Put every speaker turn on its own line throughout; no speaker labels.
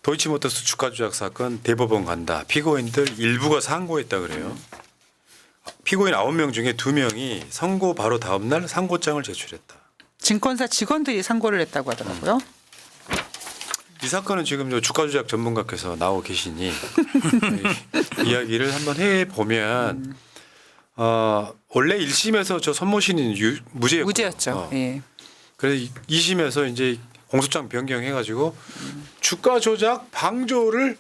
도이치모터스 주가 조작 사건 대법원 간다. 피고인들 일부가 상고했다 그래요. 피고인 9명 중에 2명이 선고 바로 다음 날 상고장을 제출했다.
증권사 직원들이 상고를 했다고 하더라고요.
이 사건은 지금 저 주가 조작 전문가께서 나오고 계시니 이야기를 한번 해 보면 원래 1심에서 저 손모 씨는 무죄였고요.
무죄였죠. 예.
그래서 2심에서 이제 공소장 변경해가지고 주가 조작 방조를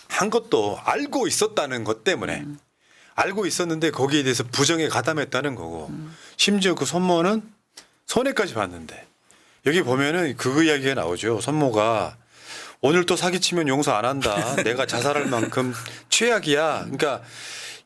한 것도 알고 있었다는 것 때문에 알고 있었는데 거기에 대해서 부정에 가담했다는 거고 심지어 그 손모는 손해까지 봤는데 여기 보면은 그 이야기가 나오죠. 손모가 오늘 또 사기치면 용서 안 한다. 내가 자살할 만큼 최악이야. 그러니까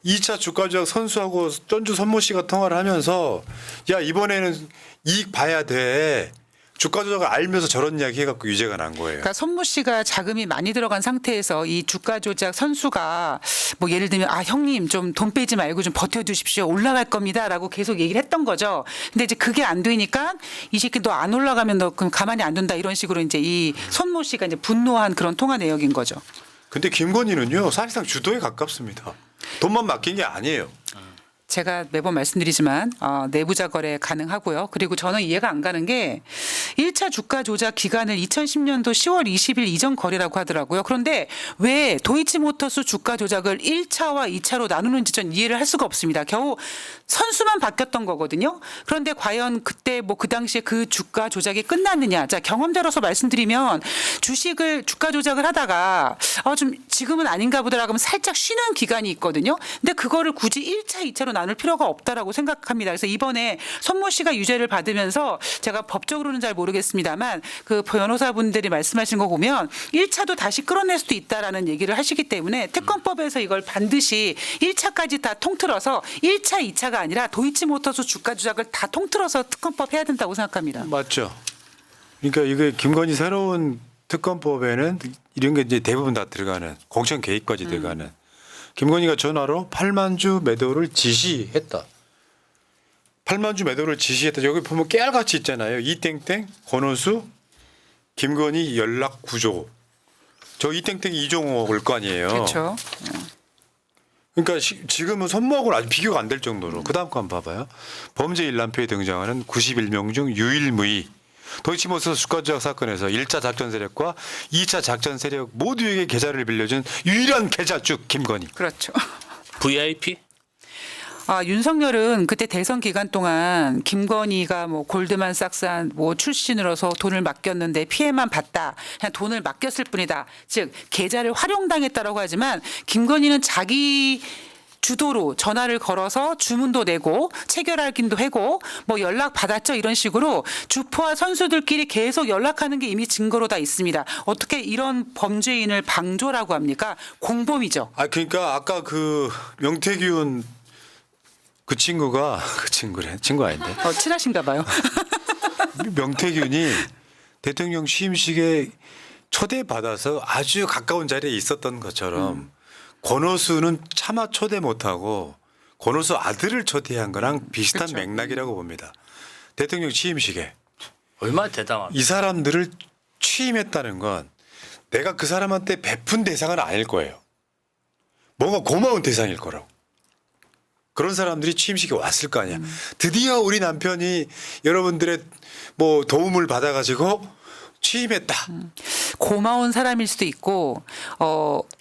2차 주가 조작 선수하고 전주 손모 씨가 통화를 하면서 야 이번에는 이익 봐야 돼. 주가 조작을 알면서 저런 이야기 해갖고 유죄가 난 거예요.
그러니까 손모 씨가 자금이 많이 들어간 상태에서 이 주가 조작 선수가 뭐 예를 들면 아 형님 좀 돈 빼지 말고 좀 버텨주십시오 올라갈 겁니다라고 계속 얘기를 했던 거죠. 근데 이제 그게 안 되니까 이 새끼 너 안 올라가면 너 그럼 가만히 안 둔다 이런 식으로 이제 이 손모 씨가 이제 분노한 그런 통화 내역인 거죠.
근데 김건희는요 사실상 주도에 가깝습니다. 돈만 맡긴 게 아니에요.
제가 매번 말씀드리지만 내부자 거래 가능하고요. 그리고 저는 이해가 안 가는 게 1차 주가 조작 기간을 2010년도 10월 20일 이전 거래라고 하더라고요. 그런데 왜 도이치모터스 주가 조작을 1차와 2차로 나누는지 전 이해를 할 수가 없습니다. 겨우 선수만 바뀌었던 거거든요. 그런데 과연 그때 뭐 그 당시에 그 주가 조작이 끝났느냐. 자, 경험자로서 말씀드리면 주식을 주가 조작을 하다가 좀 지금은 아닌가 보다라고 하면 살짝 쉬는 기간이 있거든요. 근데 그거를 굳이 1차, 2차로 나눌 필요가 없다라고 생각합니다. 그래서 이번에 손모 씨가 유죄를 받으면서 제가 법적으로는 잘 모르겠습니다만 그 변호사분들이 말씀하신 거 보면 1차도 다시 끌어낼 수도 있다라는 얘기를 하시기 때문에 특검법에서 이걸 반드시 1차까지 다 통틀어서 1차, 2차가 아니라 도이치모터스 주가 조작을 다 통틀어서 특검법 해야 된다고 생각합니다.
맞죠. 그러니까 이게 김건희 새로운 특검법에는 이런 게 이제 대부분 다 들어가는 공천 개입까지 들어가는 김건희가 전화로 8만 주 매도를 지시했다. 8만 주 매도를 지시했다. 여기 보면 깨알같이 있잖아요. 이땡땡, 권오수, 김건희 연락 구조. 저 이땡땡이 이종호 올 거 아니에요.
그렇죠.
그러니까 지금은 손모하고는 아주 비교가 안 될 정도로. 그다음 거 한번 봐봐요. 범죄 일람표에 등장하는 91명 중 유일무이. 도이치모터스 주가 조작 사건에서 1차 작전 세력과 2차 작전 세력 모두에게 계좌를 빌려준 유일한 계좌주 김건희.
그렇죠.
VIP?
윤석열은 그때 대선 기간 동안 김건희가 뭐 골드만삭스 뭐 출신으로서 돈을 맡겼는데 피해만 봤다. 그냥 돈을 맡겼을 뿐이다. 즉 계좌를 활용당했다라고 하지만 김건희는 자기 주도로 전화를 걸어서 주문도 내고 체결하긴도 하고 뭐 연락 받았죠 이런 식으로 주포와 선수들끼리 계속 연락하는 게 이미 증거로 다 있습니다. 어떻게 이런 범죄인을 방조라고 합니까? 공범이죠.
그러니까 아까 그 명태균 그 친구가 그 친구래 친구 아닌데
친하신가 봐요.
명태균이 대통령 취임식에 초대받아서 아주 가까운 자리에 있었던 것처럼 권오수는 차마 초대 못하고 권오수 아들을 초대한 거랑 비슷한
그렇죠.
맥락이라고 봅니다. 대통령 취임식에
얼마나 대담합니까?
이 사람들을 취임했다는 건 내가 그 사람한테 베푼 대상은 아닐 거예요. 뭔가 고마운 대상일 거라고. 그런 사람들이 취임식에 왔을 거 아니야. 드디어 우리 남편이 여러분들의 뭐 도움을 받아가지고 취임했다.
고마운 사람일 수도 있고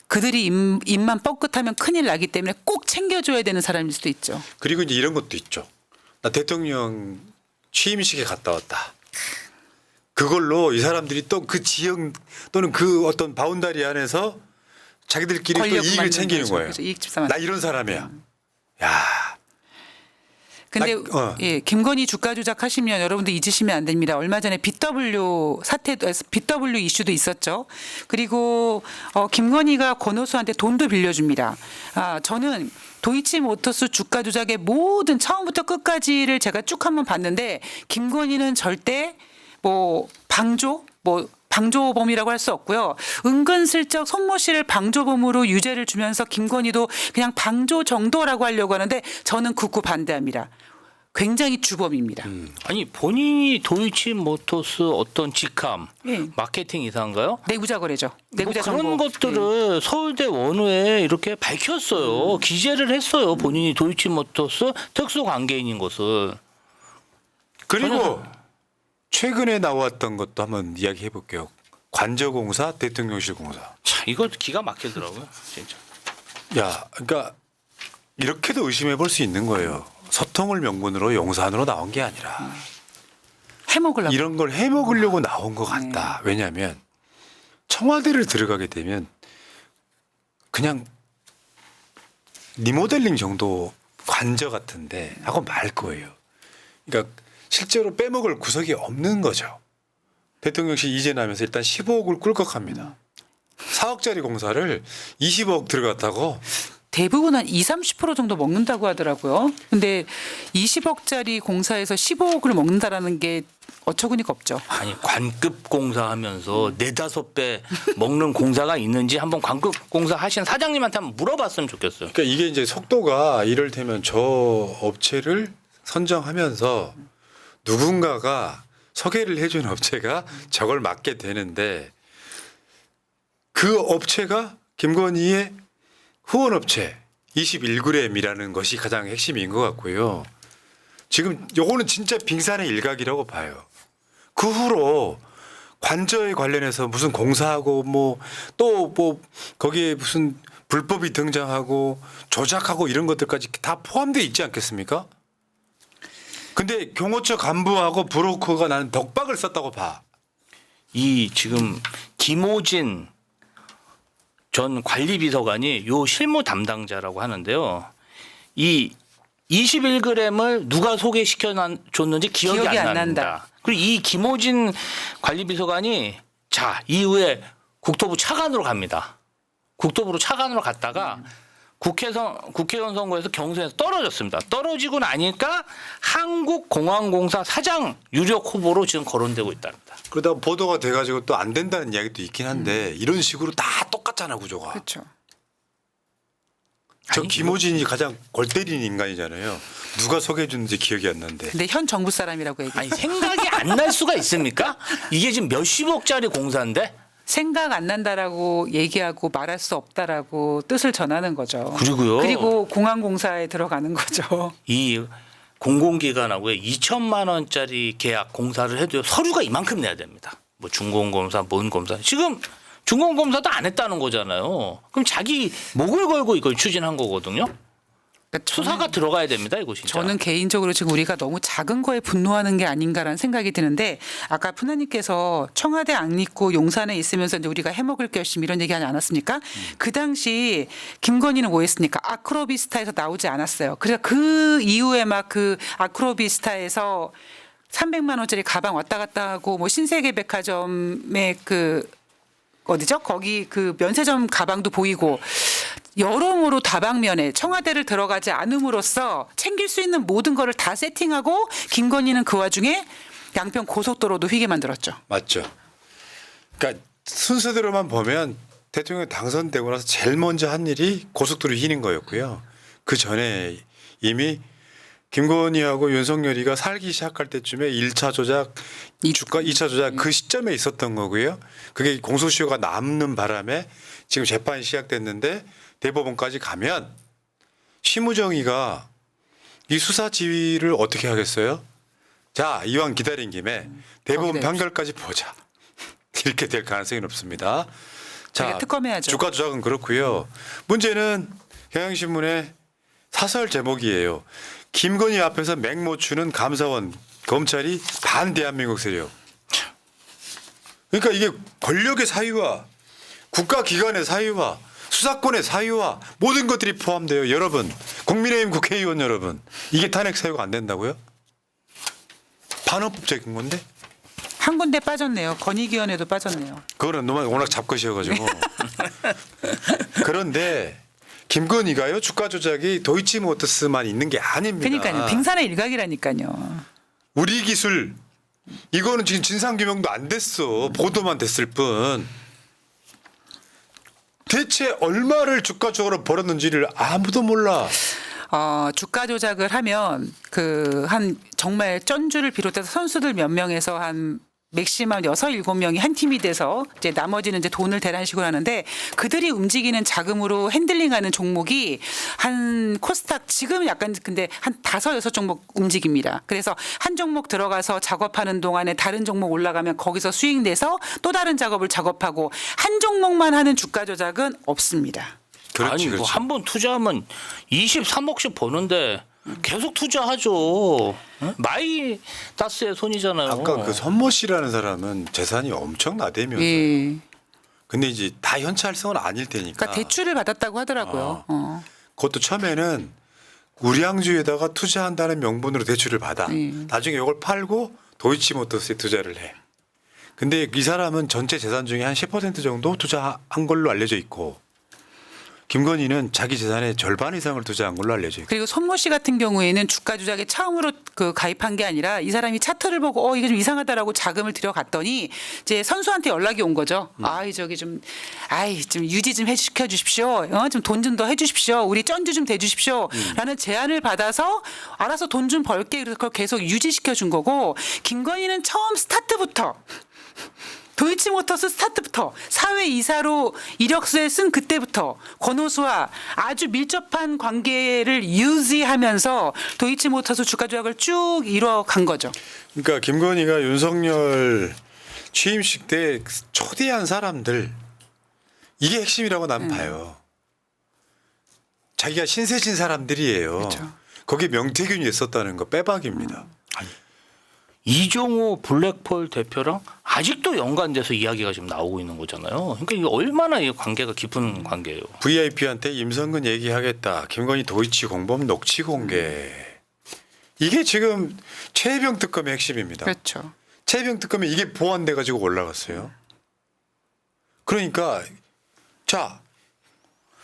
그들이 입만 뻥끗하면 큰일 나기 때문에 꼭 챙겨줘야 되는 사람일 수도 있죠.
그리고 이제 이런 것도 있죠. 나 대통령 취임식에 갔다 왔다. 그걸로 이 사람들이 또 그 지역 또는 그 어떤 바운다리 안에서 자기들끼리 또 이익을 챙기는 거예요.
그렇죠. 이익 집산.
나 이런 사람이야. 야.
근데 예, 김건희 주가 조작하시면 여러분들 잊으시면 안 됩니다. 얼마 전에 BW BW 이슈도 있었죠. 그리고 김건희가 권오수한테 돈도 빌려줍니다. 저는 도이치모터스 주가 조작의 모든 처음부터 끝까지를 제가 쭉 한번 봤는데 김건희는 절대 뭐 방조범이라고 할 수 없고요. 은근슬쩍 손모 씨를 방조범으로 유죄를 주면서 김건희도 그냥 방조 정도라고 하려고 하는데 저는 극구 반대합니다. 굉장히 주범입니다.
아니 본인이 도이치모터스 어떤 직함,
예.
마케팅 이사인가요?
내부자 거래죠. 내부자
뭐 그런
정보.
것들을 서울대 원우에 이렇게 밝혔어요. 기재를 했어요. 본인이 도이치모터스 특수 관계인인 것을.
그리고 최근에 나왔던 것도 한번 이야기해 볼게요. 관저공사, 대통령실 공사.
참 이거 기가 막히더라고요. 진짜.
야, 그러니까 이렇게도 의심해 볼 수 있는 거예요. 소통을 명분으로 용산으로 나온 게 아니라
해먹으려고.
이런 걸 해먹으려고 나온 것 같다. 왜냐하면 청와대를 들어가게 되면 그냥 리모델링 정도 관저 같은데 하고 말 거예요. 그러니까 실제로 빼먹을 구석이 없는 거죠. 대통령실 이전하면서 일단 15억을 꿀꺽합니다. 4억짜리 공사를 20억 들어갔다고.
대부분 한 20-30% 정도 먹는다고 하더라고요. 근데 20억짜리 공사에서 15억을 먹는다라는 게 어처구니가 없죠.
아니 관급 공사하면서 4-5배 먹는 공사가 있는지 한번 관급 공사 하신 사장님한테 한번 물어봤으면 좋겠어요.
그러니까 이게 이제 속도가 이를테면 저 업체를 선정하면서 누군가가 소개를 해준 업체가 저걸 맡게 되는데 그 업체가 김건희의 후원업체 21g이라는 것이 가장 핵심인 것 같고요. 지금 요거는 진짜 빙산의 일각이라고 봐요. 그 후로 관저에 관련해서 무슨 공사하고 뭐 또 뭐 거기에 무슨 불법이 등장하고 조작하고 이런 것들까지 다 포함되어 있지 않겠습니까? 근데 경호처 간부하고 브로커가 나는 덕박을 썼다고 봐.
이 지금 김호진 전 관리비서관이 요 실무 담당자라고 하는데요. 이 21g을 누가 소개시켜 줬는지 기억이 안 난다. 그리고 이 김호진 관리비서관이 자 이후에 국토부 차관으로 갑니다. 국토부로 차관으로 갔다가 국회의원 선거에서 경선에서 떨어졌습니다. 떨어지고 나니까 한국공항공사 사장 유력 후보로 지금 거론되고 있답니다.
그러다가 보도가 돼가지고 또 안 된다는 이야기도 있긴 한데 이런 식으로 다 똑같잖아 구조가.
그렇죠.
저
아니,
김호진이 가장 골 때리는 인간이잖아요. 누가 소개해줬는지 기억이 안 나는데.
근데 현 정부 사람이라고 얘기해요.
아니 생각이 안 날 수가 있습니까? 이게 지금 몇십억짜리 공사인데
생각 안 난다라고 얘기하고 말할 수 없다라고 뜻을 전하는 거죠.
그리고요.
공항공사에 들어가는 거죠.
이 공공기관하고의 2천만 원짜리 계약 공사를 해도 서류가 이만큼 내야 됩니다. 뭐 중공검사, 뭔 검사. 지금 중공검사도 안 했다는 거잖아요. 그럼 자기 목을 걸고 이걸 추진한 거거든요.
그러니까
수사가 들어가야 됩니다. 이거 진짜.
저는 개인적으로 지금 우리가 너무 작은 거에 분노하는 게 아닌가라는 생각이 드는데 아까 푸나님께서 청와대 안 있고 용산에 있으면서 이제 우리가 해먹을 결심 이런 얘기하지 않았습니까? 그 당시 김건희는 뭐 했습니까? 아크로비스타에서 나오지 않았어요. 그래서 그 이후에 막 그 아크로비스타에서 300만 원짜리 가방 왔다 갔다 하고 뭐 신세계백화점의 그 어디죠? 거기 그 면세점 가방도 보이고 여러모로 다방면에 청와대를 들어가지 않음으로써 챙길 수 있는 모든 거를 다 세팅하고 김건희는 그 와중에 양평 고속도로도 휘게 만들었죠.
맞죠. 그러니까 순서대로만 보면 대통령 당선되고 나서 제일 먼저 한 일이 고속도로 휘는 거였고요. 그 전에 이미 김건희하고 윤석열이가 살기 시작할 때쯤에 1차 조작, 주가 2차 조작 그 시점에 있었던 거고요. 그게 공소시효가 남는 바람에 지금 재판이 시작됐는데 대법원까지 가면 심우정이가 이 수사 지휘를 어떻게 하겠어요? 자, 이왕 기다린 김에 대법원
거기다
판결까지 보자. 이렇게 될 가능성이 높습니다. 자,
특검해야죠.
주가 조작은 그렇고요. 문제는 경향신문의 사설 제목이에요. 김건희 앞에서 맹못 추는 감사원 검찰이 반대한민국 세력. 그러니까 이게 권력의 사유와 국가기관의 사유와 수사권의 사유와 모든 것들이 포함돼요. 여러분, 국민의힘 국회의원 여러분, 이게 탄핵 사유가 안 된다고요? 반헌법적인 건데?
한 군데 빠졌네요. 건의위원회도 빠졌네요.
그거는 워낙 잡것이어가지고. 그런데 김건희가요 주가 조작이 도이치모터스만 있는 게 아닙니다.
그러니까요. 빙산의 일각이라니까요.
우리 기술 이거는 지금 진상 규명도 안 됐어. 보도만 됐을 뿐. 대체 얼마를 주가 조작으로 벌었는지를 아무도 몰라.
주가 조작을 하면 그 한 정말 전주를 비롯해서 선수들 몇 명에서 한 맥시멈 6, 7명이 한 팀이 돼서 이제 나머지는 이제 돈을 대란식으로 하는데 그들이 움직이는 자금으로 핸들링하는 종목이 한 코스닥 지금 약간 근데 한 5, 6종목 움직입니다. 그래서 한 종목 들어가서 작업하는 동안에 다른 종목 올라가면 거기서 수익 내서 또 다른 작업을 작업하고 한 종목만 하는 주가 조작은 없습니다.
그렇지,
아니
그렇지.
뭐 한 번 투자하면 23억씩 버는데 계속 투자하죠. 응? 마이다스의 손이잖아요.
아까 그 선모 씨라는 사람은 재산이 엄청나대면서.
예.
근데 이제 다 현찰 활성은 아닐 테니까.
그러니까 대출을 받았다고 하더라고요.
그것도 처음에는 우량주에다가 투자한다는 명분으로 대출을 받아. 나중에 이걸 팔고 도이치모터스에 투자를 해. 근데 이 사람은 전체 재산 중에 한 10% 정도 투자한 걸로 알려져 있고 김건희는 자기 재산의 절반 이상을 투자한 걸로 알려져 있고.
그리고 손모 씨 같은 경우에는 주가 조작에 처음으로 그 가입한 게 아니라 이 사람이 차트를 보고 이게 좀 이상하다라고 자금을 들여갔더니 이제 선수한테 연락이 온 거죠. 저기 좀 유지 좀 해시켜 주십시오. 좀 돈 좀 더 해주십시오. 우리 전주 좀 대주십시오. 라는 제안을 받아서 알아서 돈 좀 벌게 그래서 그걸 계속 유지시켜 준 거고 김건희는 처음 스타트부터 도이치모터스 스타트부터 사회 이사로 이력서에 쓴 그때부터 권오수와 아주 밀접한 관계를 유지하면서 도이치모터스 주가 조작을 쭉 이뤄간 거죠.
그러니까 김건희가 윤석열 취임식 때 초대한 사람들 이게 핵심이라고 난 봐요. 자기가 신세진 사람들이에요.
그렇죠.
거기에 명태균이 있었다는 거 빼박입니다.
이종호 블랙펄 대표랑 아직도 연관돼서 이야기가 지금 나오고 있는 거잖아요. 그러니까 이게 얼마나 이 관계가 깊은 관계예요.
VIP한테 임성근 얘기하겠다. 김건희 도이치 공범 녹취 공개. 이게 지금 최혜병 특검의 핵심입니다.
그렇죠.
최혜병 특검이 이게 보완돼 가지고 올라갔어요. 그러니까 자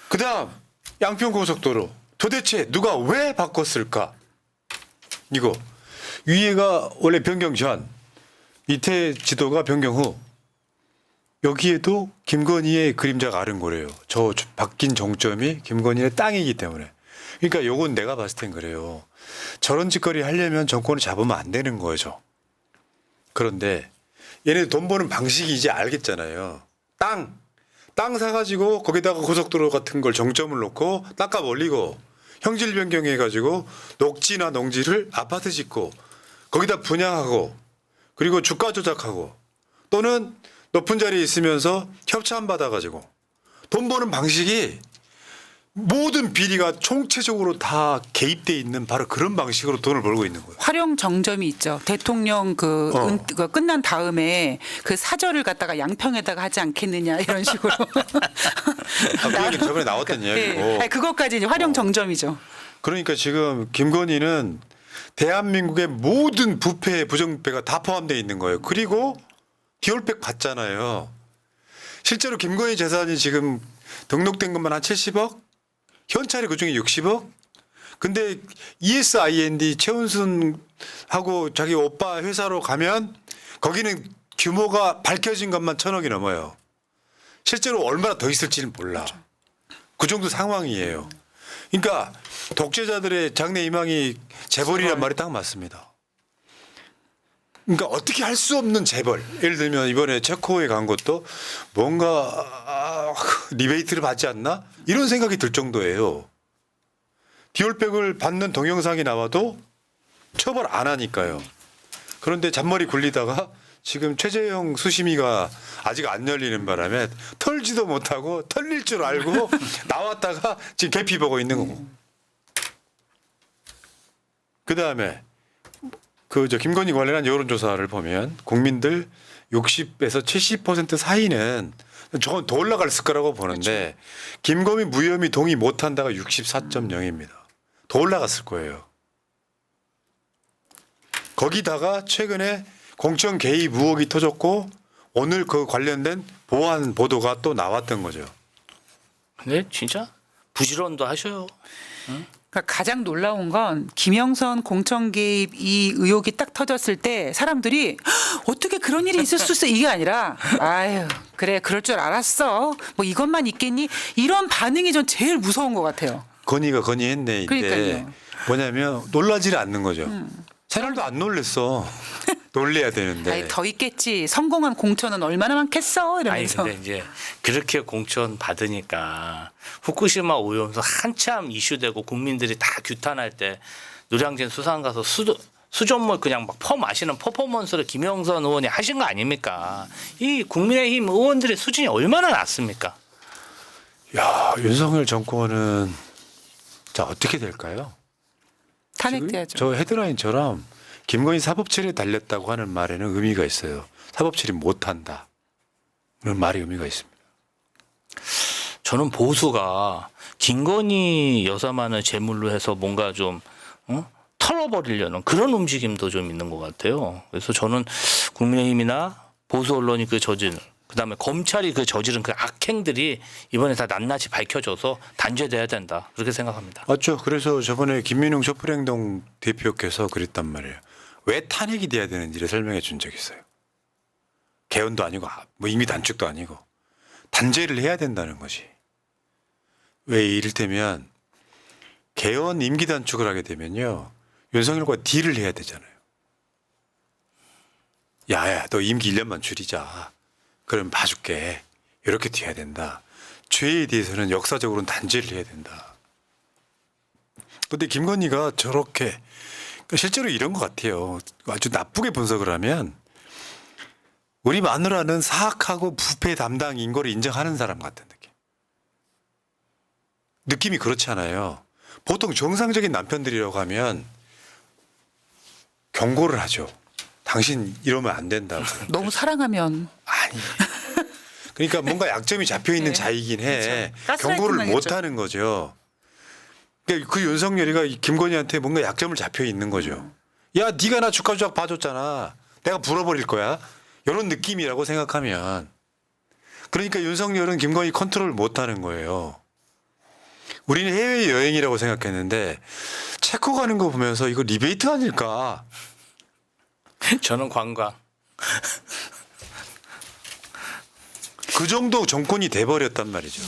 그다음 양평고속도로 도대체 누가 왜 바꿨을까? 이거 위에가 원래 변경 전 밑에 지도가 변경 후 여기에도 김건희의 그림자가 아른거려요. 저 바뀐 정점이 김건희의 땅이기 때문에. 그러니까 요건 내가 봤을 땐 그래요. 저런 짓거리 하려면 정권을 잡으면 안 되는 거죠. 그런데 얘네 돈 버는 방식이 이제 알겠잖아요. 땅 사가지고 거기다가 고속도로 같은 걸 정점을 놓고 땅값 올리고 형질 변경해가지고 녹지나 농지를 아파트 짓고 거기다 분양하고 그리고 주가 조작하고 또는 높은 자리에 있으면서 협찬 받아가지고 돈 버는 방식이 모든 비리가 총체적으로 다 개입돼 있는 바로 그런 방식으로 돈을 벌고 있는 거예요.
활용 정점이 있죠. 대통령 그 끝난 다음에 그 사절을 갖다가 양평에다가 하지 않겠느냐 이런 식으로.
그 얘기 저번에 나왔던 이야기고.
아니, 그것까지 이제 활용 정점이죠.
그러니까 지금 김건희는 대한민국의 모든 부패, 부정부패가 다 포함되어 있는 거예요. 그리고 디올백 받잖아요. 실제로 김건희 재산이 지금 등록된 것만 한 70억, 현찰이 그중에 60억. 근데 ESIND 최은순하고 자기 오빠 회사로 가면 거기는 규모가 밝혀진 것만 1,000억이 넘어요. 실제로 얼마나 더 있을지는 몰라. 그 정도 상황이에요. 그러니까 독재자들의 장래 희망이 재벌이란 말이 딱 맞습니다. 그러니까 어떻게 할 수 없는 재벌. 예를 들면 이번에 체코에 간 것도 뭔가 리베이트를 받지 않나? 이런 생각이 들 정도예요. 디올백을 받는 동영상이 나와도 처벌 안 하니까요. 그런데 잔머리 굴리다가 지금 최재형 수심이가 아직 안 열리는 바람에 털지도 못하고 털릴 줄 알고 나왔다가 지금 개피 보고 있는 거고. 그다음에 저 김건희 관련한 여론조사를 보면 국민들 60에서 70% 사이는 저건 더 올라갔을 거라고 보는데 김건희 무혐의 동의 못한다가 64.0입니다. 더 올라갔을 거예요. 거기다가 최근에 공천 개입 의혹이 터졌고 오늘 그 관련된 보안 보도가 또 나왔던 거죠.
근데 진짜 부지런도 하셔요.
그러니까 가장 놀라운 건 김영선 공천 개입 이 의혹이 딱 터졌을 때 사람들이 어떻게 그런 일이 있을 수 있어 이게 아니라 아유 그래 그럴 줄 알았어 뭐 이것만 있겠니 이런 반응이 전 제일 무서운 것 같아요.
건의가 건의했네.
그러니까요.
뭐냐면 놀라지를 않는 거죠. 새날도 안 놀랬어. 놀래야 되는데.
아니, 더 있겠지. 성공한 공천은 얼마나 많겠어
아니
이러면서.
근데 이제 그렇게 공천 받으니까 후쿠시마 오염수 한참 이슈되고 국민들이 다 규탄할 때 노량진 수산 가서 수돗물 그냥 막 마시는 퍼포먼스를 김영선 의원이 하신 거 아닙니까? 이 국민의힘 의원들의 수준이 얼마나 낮습니까?
야, 윤석열 정권은 자 어떻게 될까요?
탄핵돼야죠.
저 헤드라인처럼 김건희 사법처리에 달렸다고 하는 말에는 의미가 있어요. 사법처리 못한다. 그런 말이 의미가 있습니다.
저는 보수가 김건희 여사만을 제물로 해서 뭔가 좀 털어버리려는 그런 움직임도 좀 있는 것 같아요. 그래서 저는 국민의힘이나 보수 언론이 그 저지른 그다음에 검찰이 그 저지른 그 악행들이 이번에 다 낱낱이 밝혀져서 단죄돼야 된다. 그렇게 생각합니다.
맞죠. 그래서 저번에 김민웅 촛불행동 대표께서 그랬단 말이에요. 왜 탄핵이 돼야 되는지를 설명해 준 적이 있어요. 개헌도 아니고 뭐 임기 단축도 아니고 단죄를 해야 된다는 것이. 왜 이를테면 개헌 임기 단축을 하게 되면요. 윤석열과 딜을 해야 되잖아요. 야야 너 임기 1년만 줄이자. 그럼 봐줄게. 이렇게 돼야 된다. 죄에 대해서는 역사적으로는 단죄를 해야 된다. 근데 김건희가 저렇게 실제로 이런 것 같아요. 아주 나쁘게 분석을 하면 우리 마누라는 사악하고 부패 담당인 걸 인정하는 사람 같은 느낌. 느낌이 그렇지 않아요. 보통 정상적인 남편들이라고 하면 경고를 하죠. 당신 이러면 안 된다고.
너무 사랑하면
아니. 그러니까 뭔가 약점이 잡혀 있는
네.
자이긴 해.
그렇죠.
경고를
가스라이팅
못 하는 거죠. 그러니까 그 윤석열이가 김건희한테 뭔가 약점을 잡혀 있는 거죠. 야, 네가 나 주가 조작 봐줬잖아. 내가 불어버릴 거야. 이런 느낌이라고 생각하면. 그러니까 윤석열은 김건희 컨트롤 못 하는 거예요. 우리는 해외 여행이라고 생각했는데 체코 가는 거 보면서 이거 리베이트 아닐까?
저는 관광.
그 정도 정권이 돼버렸단 말이죠.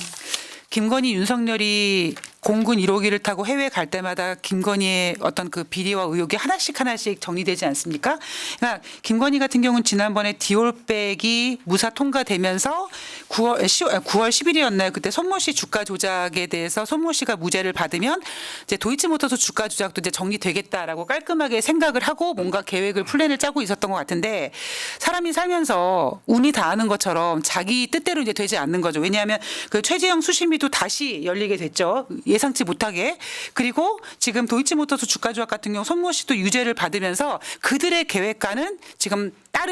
김건희 윤석열이 공군 1호기를 타고 해외 갈 때마다 김건희의 어떤 그 비리와 의혹이 하나씩 정리되지 않습니까? 그러니까 김건희 같은 경우는 지난번에 디올백이 무사 통과되면서 9월 10일이었나요? 그때 손모 씨 주가 조작에 대해서 손모 씨가 무죄를 받으면 이제 도이치모터스 주가 조작도 이제 정리되겠다라고 깔끔하게 생각을 하고 뭔가 계획을 플랜을 짜고 있었던 것 같은데 사람이 살면서 운이 닿는 것처럼 자기 뜻대로 이제 되지 않는 거죠. 왜냐하면 그 최재형 수심위도 다시 열리게 됐죠. 예상치 못하게. 그리고 지금 도이치모터스 주가 조작 같은 경우 손모 씨도 유죄를 받으면서 그들의 계획과는 지금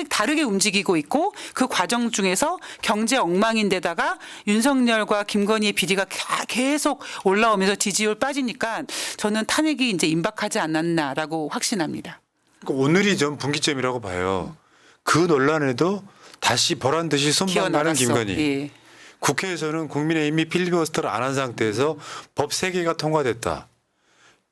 다르게 움직이고 있고 그 과정 중에서 경제 엉망인데다가 윤석열과 김건희의 비리가 계속 올라오면서 지지율 빠지니까 저는 탄핵이 이제 임박하지 않았나라고 확신합니다.
그러니까 오늘이 좀 분기점이라고 봐요. 그 논란에도 다시 보란 듯이 손만 가는
기어나갔어.
김건희.
예.
국회에서는 국민의힘이 필리버스터를 안 한 상태에서 법 3개가 통과됐다.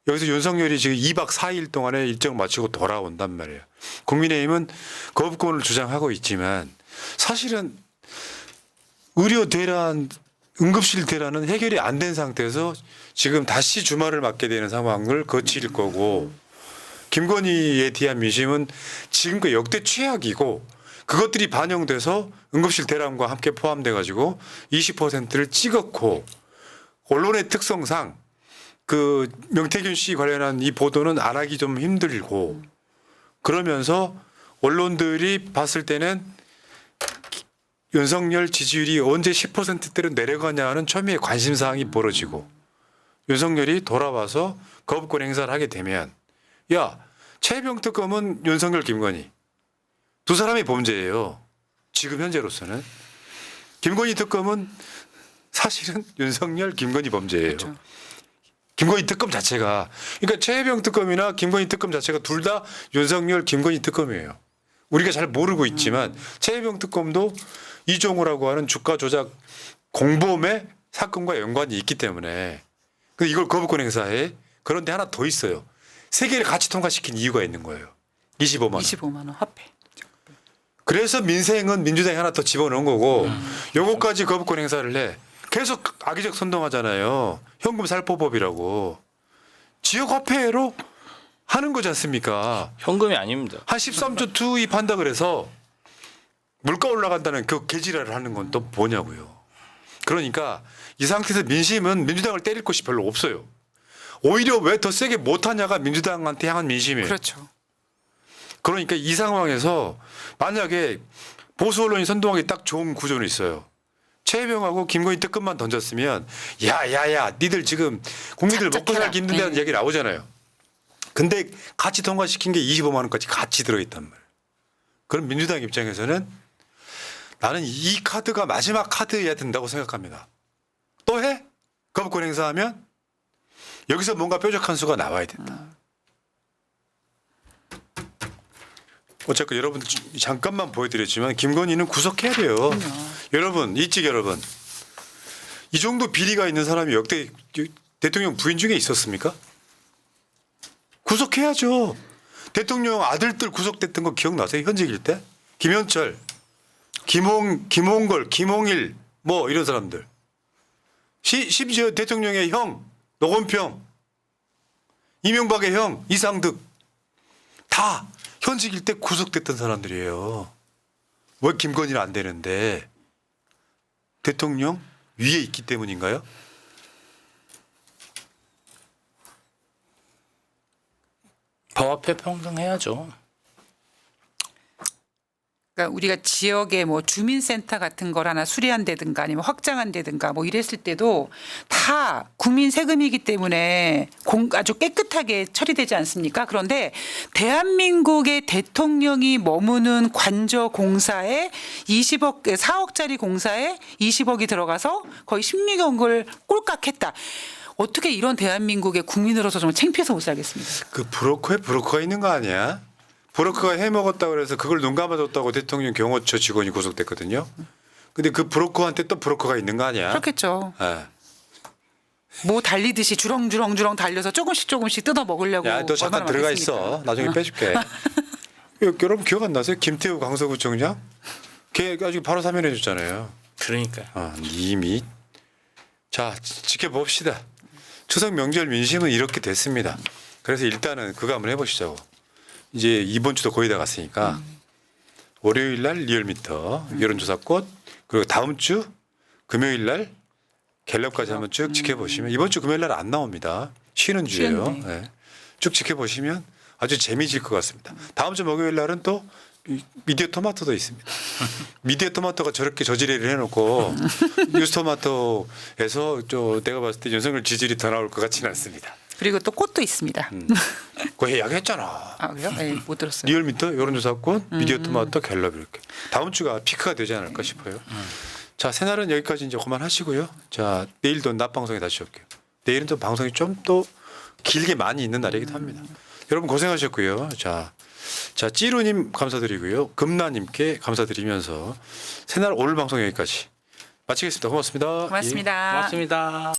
여기서 윤석열이 지금 2박 4일 동안에 일정 마치고 돌아온단 말이에요. 국민의힘은 거부권을 주장하고 있지만 사실은 의료 대란, 응급실 대란은 해결이 안 된 상태에서 지금 다시 주말을 맞게 되는 상황을 거칠 거고 김건희에 대한 민심은 지금껏 역대 최악이고 그것들이 반영돼서 응급실 대란과 함께 포함돼 가지고 20%를 찍었고 언론의 특성상 그 명태균 씨 관련한 이 보도는 안 하기 좀 힘들고 그러면서 언론들이 봤을 때는 윤석열 지지율이 언제 10%대로 내려가냐는 초미의 관심사항이 벌어지고 윤석열이 돌아와서 거부권 행사를 하게 되면 야 최병 특검은 윤석열 김건희 두 사람이 범죄예요. 지금 현재로서는. 김건희 특검은 사실은 윤석열 김건희 범죄예요.
그렇죠.
김건희 특검 자체가 그러니까 최혜병 특검이나 김건희 특검 자체가 둘 다 윤석열 김건희 특검이에요. 우리가 잘 모르고 있지만 최혜병 특검도 이종호라고 하는 주가 조작 공범의 사건과 연관이 있기 때문에 근데 이걸 거부권 행사해. 그런데 하나 더 있어요. 세 개를 같이 통과시킨 이유가 있는 거예요. 25만 원.
25만 원 화폐.
그래서 민생은 민주당이 하나 더 집어넣은 거고 요거까지 거부권 행사를 해. 계속 악의적 선동하잖아요. 현금 살포법이라고. 지역화폐로 하는 거지 않습니까?
현금이 아닙니다.
한 13조 투입한다 그래서 물가 올라간다는 그 개지랄을 하는 건 또 뭐냐고요. 그러니까 이 상태에서 민심은 민주당을 때릴 곳이 별로 없어요. 오히려 왜 더 세게 못하냐가 민주당한테 향한 민심이에요.
그렇죠.
그러니까 이 상황에서 만약에 보수 언론이 선동하기 딱 좋은 구조는 있어요. 최혜병하고 김건희 특검만 던졌으면 야야야 니들 지금 국민들 먹고
착착해라.
살기 힘든다는
네.
얘기 나오잖아요. 근데 같이 통과시킨 게 25만 원까지 같이 들어있단 말이에요. 그럼 민주당 입장에서는 나는 이 카드가 마지막 카드여야 된다고 생각합니다. 또 해? 거부권 행사하면 여기서 뭔가 뾰족한 수가 나와야 된다. 어쨌든 여러분들 잠깐만 보여드렸지만 김건희는 구속해야 돼요. 여러분 일찍 여러분 이 정도 비리가 있는 사람이 역대 대통령 부인 중에 있었습니까? 구속해야죠. 대통령 아들들 구속됐던 거 기억나세요? 현직일 때 김현철, 김홍걸, 김홍일 뭐 이런 사람들 심지어 대통령의 형 노건평, 이명박의 형 이상득 다 현직일 때 구속됐던 사람들이에요. 왜 김건희는 안 되는데 대통령 위에 있기 때문인가요?
법 앞에 평등해야죠.
그러니까 우리가 지역에 뭐 주민센터 같은 걸 하나 수리한다든가 아니면 확장한다든가 뭐 이랬을 때도 다 국민 세금이기 때문에 아주 깨끗하게 처리되지 않습니까? 그런데 대한민국의 대통령이 머무는 관저 공사에 20억, 4억짜리 공사에 20억이 들어가서 거의 16억을 꼴깍했다. 어떻게 이런 대한민국의 국민으로서 정말 창피해서 못 살겠습니다.
그 브로커에 브로커가 있는 거 아니야? 브로커가 해먹었다고 그래서 그걸 눈 감아줬다고 대통령 경호처 직원이 구속됐거든요. 근데 그 브로커한테 또 브로커가 있는 거 아니야?
그렇겠죠.
예.
뭐 달리듯이 주렁주렁 달려서 조금씩 뜯어 먹으려고.
야, 너 잠깐
얼마나
들어가
많겠습니까?
있어. 나중에 빼줄게. 여러분 기억 안 나세요? 김태우 강서구청장? 걔 아주 바로 사면해 줬잖아요.
그러니까요.
이미. 자, 지켜봅시다. 추석 명절 민심은 이렇게 됐습니다. 그래서 일단은 그거 한번 해보시자고. 이제 이번 주도 거의 다 갔으니까 월요일 날 리얼미터 여론조사꽃 그리고 다음 주 금요일 날 갤럽까지 한번 쭉 지켜보시면 이번 주 금요일 날 안 나옵니다. 쉬는 주예요.
쉬는데.
네. 쭉 지켜보시면 아주 재미질 것 같습니다. 다음 주 목요일 날은 또 미디어 토마토도 있습니다. 미디어 토마토가 저렇게 저지레를 해놓고 뉴스토마토에서 내가 봤을 때 윤석열 지지율이 더 나올 것 같지는 않습니다.
그리고 또 꽃도 있습니다.
그거 예약했잖아.
아 그래요? 네, 못 들었어요.
리얼미터 여론조사권 미디어 토마토 갤럽 이렇게 다음 주가 피크가 되지 않을까 싶어요. 자 새날은 여기까지 이제 그만하시고요. 자 내일도 낮 방송에 다시 올게요. 내일은 또 방송이 좀 또 길게 많이 있는 날이기도 합니다. 여러분 고생하셨고요. 자 찌루님 감사드리고요. 금나님께 감사드리면서 새날 오늘 방송 여기까지 마치겠습니다. 고맙습니다.
고맙습니다.
고맙습니다.